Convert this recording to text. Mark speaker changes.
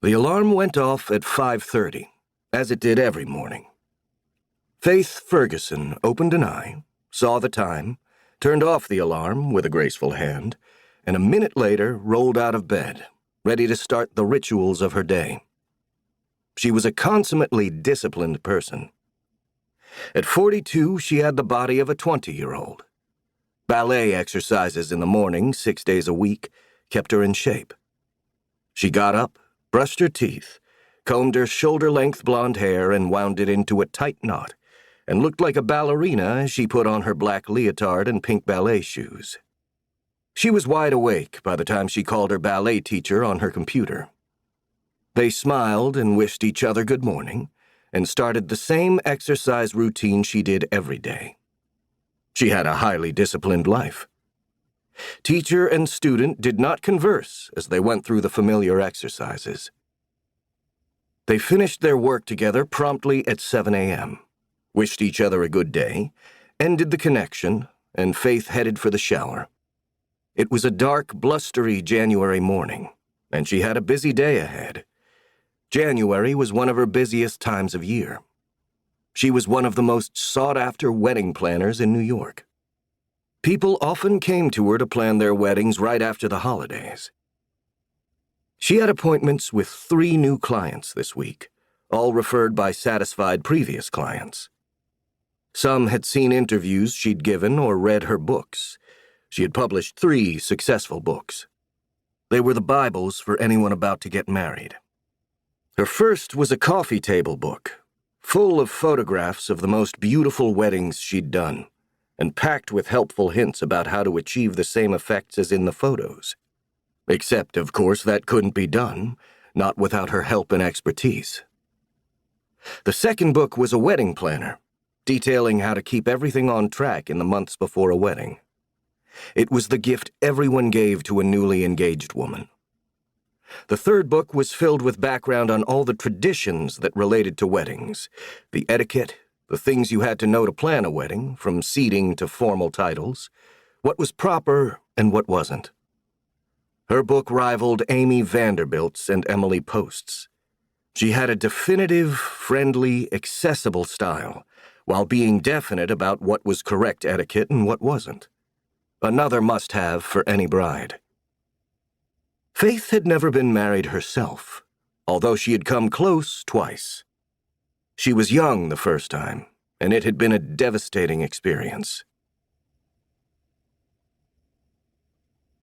Speaker 1: The alarm went off at 5:30, as it did every morning. Faith Ferguson opened an eye, saw the time, turned off the alarm with a graceful hand, and a minute later rolled out of bed, ready to start the rituals of her day. She was a consummately disciplined person. At 42, she had the body of a 20-year-old. Ballet exercises in the morning, 6 days a week, kept her in shape. She got up, brushed her teeth, combed her shoulder-length blonde hair and wound it into a tight knot, and looked like a ballerina as she put on her black leotard and pink ballet shoes. She was wide awake by the time she called her ballet teacher on her computer. They smiled and wished each other good morning, and started the same exercise routine she did every day. She had a highly disciplined life. Teacher and student did not converse as they went through the familiar exercises. They finished their work together promptly at 7 a.m., wished each other a good day, ended the connection, and Faith headed for the shower. It was a dark, blustery January morning, and she had a busy day ahead. January was one of her busiest times of year. She was one of the most sought-after wedding planners in New York. People often came to her to plan their weddings right after the holidays. She had appointments with 3 new clients this week, all referred by satisfied previous clients. Some had seen interviews she'd given or read her books. She had published 3 successful books. They were the Bibles for anyone about to get married. Her first was a coffee table book, full of photographs of the most beautiful weddings she'd done, and packed with helpful hints about how to achieve the same effects as in the photos. Except, of course, that couldn't be done, not without her help and expertise. The second book was a wedding planner, detailing how to keep everything on track in the months before a wedding. It was the gift everyone gave to a newly engaged woman. The third book was filled with background on all the traditions that related to weddings, the etiquette, the things you had to know to plan a wedding, from seating to formal titles, what was proper and what wasn't. Her book rivaled Amy Vanderbilt's and Emily Post's. She had a definitive, friendly, accessible style, while being definite about what was correct etiquette and what wasn't. Another must-have for any bride. Faith had never been married herself, although she had come close twice. She was young the first time, and it had been a devastating experience.